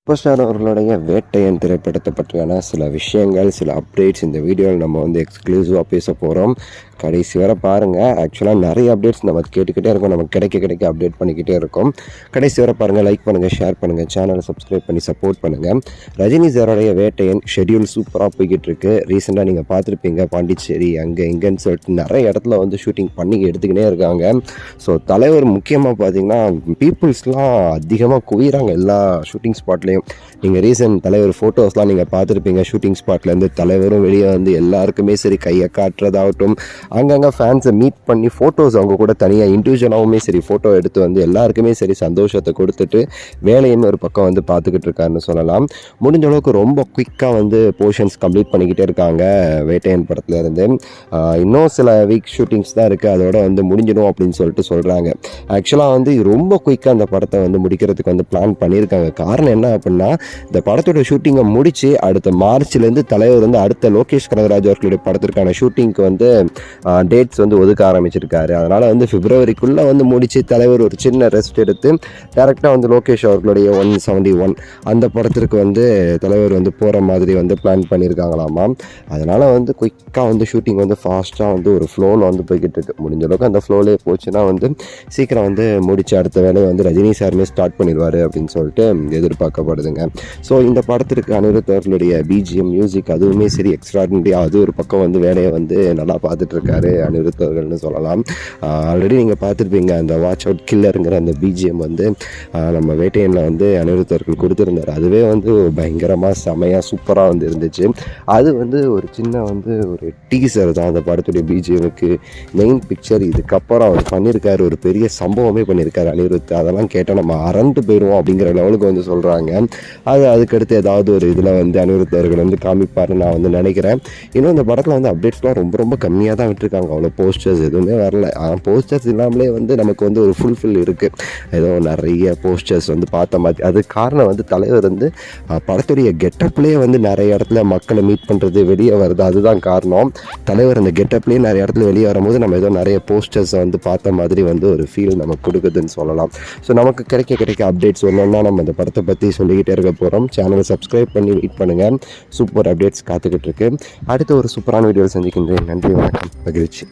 Super star அவர்களுடைய வேட்டையன் திரைப்படத்தை பற்றியான சில விஷயங்கள், சில அப்டேட்ஸ் இந்த வீடியோவில் நம்ம வந்து எக்ஸ்க்ளூசிவாக பேச போகிறோம். கடைசி வரை பாருங்கள். ஆக்சுவலாக நிறைய அப்டேட்ஸ் நம்ம கேட்டுக்கிட்டே இருக்கோம், நமக்கு கிடைக்க அப்டேட் பண்ணிக்கிட்டே இருக்கோம். கடைசி வரை பாருங்கள், லைக் பண்ணுங்கள், ஷேர் பண்ணுங்கள், சேனலை சப்ஸ்கிரைப் பண்ணி சப்போர்ட் பண்ணுங்கள். ரஜினி சாரோடைய வேட்டையன் ஷெட்யூல் சூப்பராக போய்கிட்டு இருக்கு. ரீசெண்டாக நீங்கள் பார்த்துருப்பீங்க, பாண்டிச்சேரி அங்கே இங்கேன்னு சொல்லிட்டு நிறைய இடத்துல வந்து ஷூட்டிங் பண்ணி எடுத்துக்கினே இருக்காங்க. ஸோ தலைவர் முக்கியமாக பார்த்தீங்கன்னா பீப்புள்ஸ்லாம் அதிகமாக குவிகிறாங்க எல்லா ஷூட்டிங் ஸ்பாட்லேயும். நீங்கள் ரீசன்ட் தலைவர் ஃபோட்டோஸ்லாம் நீங்கள் பார்த்துருப்பீங்க. ஷூட்டிங் ஸ்பாட்லேருந்து தலைவரும் வெளியே வந்து எல்லாருக்குமே சரி கையை காட்டுறதாகட்டும், அங்கங்கே ஃபேன்ஸை மீட் பண்ணி ஃபோட்டோஸ் அவங்க கூட தனியாக இண்டிவிஜுவலாகவுமே சரி ஃபோட்டோ எடுத்து வந்து எல்லாருக்குமே சரி சந்தோஷத்தை கொடுத்துட்டு வேலைன்னு ஒரு பக்கம் வந்து பார்த்துக்கிட்டு இருக்காருன்னு சொல்லலாம். முடிஞ்ச அளவுக்கு ரொம்ப குயிக்காக வந்து போர்ஷன்ஸ் கம்ப்ளீட் பண்ணிக்கிட்டே இருக்காங்க வேட்டையன் படத்துலேருந்து. இன்னும் சில வீக் ஷூட்டிங்ஸ் தான் இருக்குது, அதோட வந்து முடிஞ்சிடும் அப்படின்னு சொல்லிட்டு சொல்கிறாங்க. ஆக்சுவலாக வந்து ரொம்ப குயிக்காக அந்த படத்தை வந்து முடிக்கிறதுக்கு வந்து பிளான் பண்ணியிருக்காங்க. காரணம் என்ன அப்படின்னா, இந்த படத்தோட ஷூட்டிங்கை முடித்து அடுத்த மார்ச்லேருந்து தலைவர் வந்து அடுத்த லோகேஷ் கனகராஜ் அவர்களுடைய படத்திற்கான ஷூட்டிங்க்கு வந்து டேட்ஸ் வந்து ஒதுக்க ஆரம்பிச்சிருக்காரு. அதனால் வந்து பிப்ரவரிக்குள்ளே வந்து முடித்து தலைவர் ஒரு சின்ன ரெஸ்ட் எடுத்து டேரெக்டாக வந்து லோகேஷ் அவர்களுடைய 171 அந்த படத்திற்கு வந்து தலைவர் வந்து போகிற மாதிரி வந்து பிளான் பண்ணியிருக்காங்களாமா. அதனால் வந்து குயிக்காக வந்து ஷூட்டிங் வந்து ஃபாஸ்ட்டாக வந்து ஒரு ஃப்ளோவில் வந்து போய்கிட்டு இருக்கு. முடிஞ்ச அளவுக்கு அந்த ஃப்ளோவிலே போச்சுன்னா வந்து சீக்கிரம் வந்து முடித்து அடுத்த வேலையை வந்து ரஜினி சாருமே ஸ்டார்ட் பண்ணிடுவார் அப்படின்னு சொல்லிட்டு எதிர்பார்க்கப்படுதுங்க. ஸோ இந்த படத்திற்கு அனிருத் அவர்களுடைய பிஜிஎம் மியூசிக் அதுவுமே சரி எக்ஸ்ட்ராடினரி. அது ஒரு பக்கம் வந்து வேலையை வந்து நல்லா பார்த்துட்ருக்காரு அனிருத் அவர்கள்னு சொல்லலாம். ஆல்ரெடி நீங்கள் பார்த்துருப்பீங்க, அந்த வாட்ச் அவுட் கில்லருங்கிற அந்த பிஜிஎம் வந்து நம்ம வேட்டையனில் வந்து அனிருத் அவர்கள் கொடுத்துருந்தார். அதுவே வந்து பயங்கரமாக செமையாக சூப்பராக வந்து இருந்துச்சு. அது வந்து ஒரு சின்ன வந்து ஒரு டீசர் தான் அந்த படத்துடைய பிஜிஎமுக்கு. மெயின் பிக்சர் இதுக்கப்புறம் அவர் பண்ணியிருக்காரு, ஒரு பெரிய சம்பவமே பண்ணியிருக்காரு அனிருத். அதெல்லாம் கேட்டால் நம்ம அறந்து போயிடுவோம் அப்படிங்கிற லெவலுக்கு வந்து சொல்கிறாங்க. அதுக்கடுத்து ஏதாவது ஒரு இதில் வந்து அனிருத் அவர்கள் வந்து காமிப்பாருன்னு நான் வந்து நினைக்கிறேன். இன்னும் இந்த படத்தில் வந்து அப்டேட்ஸ்லாம் ரொம்ப கம்மியாக தான் விட்டுருக்காங்க. அவ்வளோ போஸ்டர்ஸ் எதுவுமே வரல. போஸ்டர்ஸ் இல்லாமலே வந்து நமக்கு வந்து ஒரு ஃபுல்ஃபில் இருக்குது. ஏதோ நிறைய போஸ்டர்ஸ் வந்து பார்த்த மாதிரி. அது காரணம் வந்து தலைவர் வந்து படத்துடைய கெட்டப்லேயே வந்து நிறைய இடத்துல மக்களை மீட் பண்ணுறது, வெளியே வருது. அதுதான் காரணம். தலைவர் அந்த கெட்டப்லேயே நிறைய இடத்துல வெளியே வரும்போது நம்ம ஏதோ நிறைய போஸ்டர்ஸை வந்து பார்த்த மாதிரி வந்து ஒரு ஃபீல் நமக்கு கொடுக்குதுன்னு சொல்லலாம். ஸோ நமக்கு கிடைக்க அப்டேட்ஸ் ஒன்றா நம்ம இந்த படத்தை பற்றி சொல்லிக்கிட்டே இருக்க போகிறோம். சேனலை சப்ஸ்கிரைப் பண்ணி வெயிட் பண்ணுங்கள். சூப்பர் அப்டேட்ஸ் காத்துக்கிட்டு இருக்கு. அடுத்த ஒரு சூப்பரான வீடியோவில் சந்திக்கின்றேன். நன்றி, வணக்கம், மகிழ்ச்சி.